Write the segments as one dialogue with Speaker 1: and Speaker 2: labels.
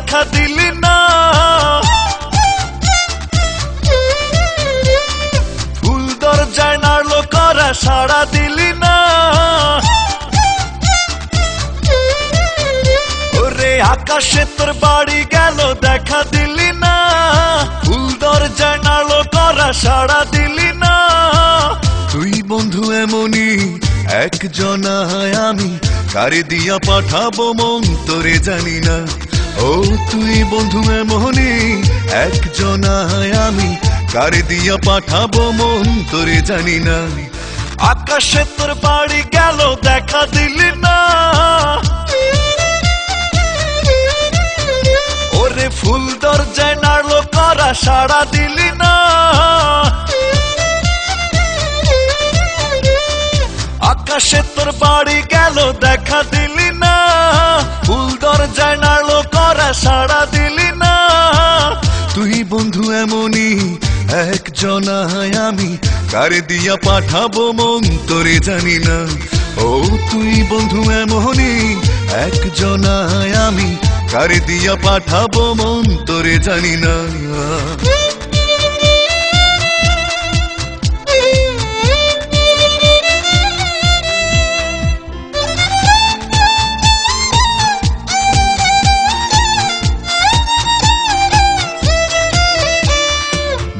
Speaker 1: দেখা দিলি না, ফুল দরজায় নাড়লো করা সাড়া দিলি না। ওরে আকাশে তোর বাড়ি গেল দেখা দিলি না, ফুল দরজায় নাড়লো করা সাড়া দিলি না। তুই বন্ধু এমনই একজনা, আমি কারে দিয়া পাঠাবো মন তোরে জানি না। ও তুই বন্ধু এমনই একজনা, আমি কারে দিয়া পাঠাবো মন তোরে জানি না। আকাশে তোর বাড়ি গেল দেখা দিলি না, ওরে ফুল দরজায় নাড়লো করা সাড়া দিলি না। আকাশে তোর বাড়ি গেল দেখা দিলি না, ফুল দরজায় নাড়লো করা সাড়া দিলি না। তুই বন্ধু এমনই একজনা, আমি কারে দিয়া পাঠাবো মন তোরে জানি না। ও তুই বন্ধু এমনই একজনা, আমি কারে দিয়া পাঠাবো মন তোরে জানি না।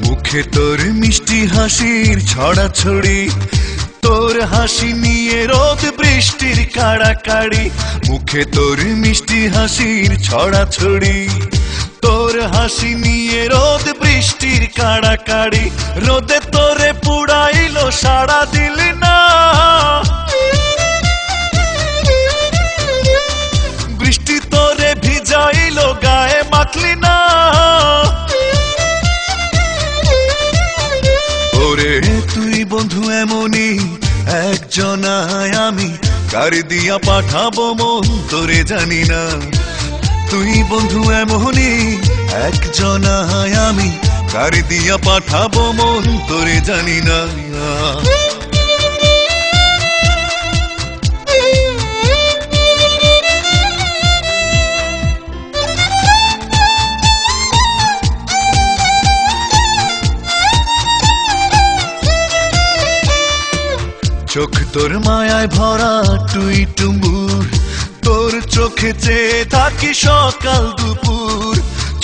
Speaker 1: মুখে তোর মিষ্টি হাসির ছড়াছড়ি, তোর হাসি নিয়ে রোদ বৃষ্টির কাড়াকাড়ি। মুখে তোর মিষ্টি হাসির ছড়াছড়ি, তোর হাসি নিয়ে রোদ বৃষ্টির কাড়াকাড়ি। রোদে তোরে পুড়াইলো সাড়া দিলি না, বৃষ্টি তোরে ভিজাইলো গায়ে মাখলি না। ওরে তুই বন্ধু এমনই একজনা, আমি কারে দিয়া পাঠাবো মন তোরে জানি না। তুই বন্ধু এমনই একজনা, আমি কারে দিয়া পাঠাবো মন তোরে জানি না। চোখ তোর মায়ায় ভরা টুই টুম্বুর, তোর চোখে চেয়ে থাকি সকাল দুপুর।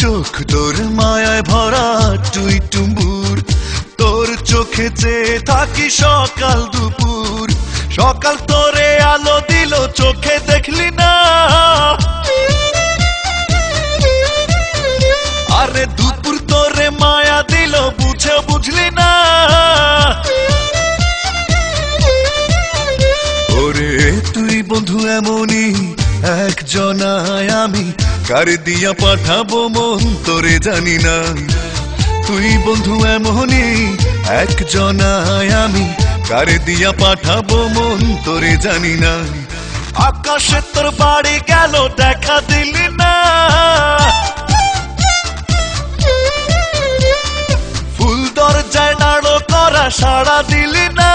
Speaker 1: চোখ তোর মায়ায় ভরা টুই টুম্বুর, তোর চোখে চেয়ে থাকি সকাল দুপুর। সকাল তোরে আলো দিল চোখে দেখলি না, আরে দুপুর তোরে মায়া দিল বুঝে বুঝলি না। ওরে তুই বন্ধু এমনই একজনা, আমি কারে দিয়া পাঠাবো মন তোরে জানি না। তুই বন্ধু এমনই একজনা, আমি কারে দিয়া পাঠাবো মন তোরে জানি না। আকাশে তোর বাড়ি গেল দেখা দিলি না, ফুল দরজায় নাড়লো করা সাড়া দিলি না।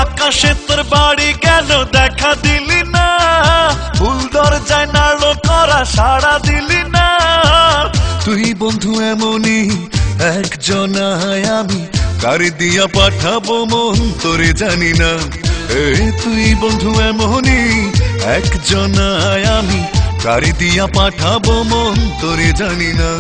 Speaker 1: আকাশে তোর বাড়ি গেল দেখা দিলি না, ফুল দরজায় নাড়লো করা সাড়া দিলি না। তুই বন্ধু এমনই একজনা, আমি কারে দিয়া পাঠাবো মন তোরে জানি না। তুই বন্ধু এমনই একজনা, আমি কারে দিয়া পাঠাবো মন তোরে জানি না।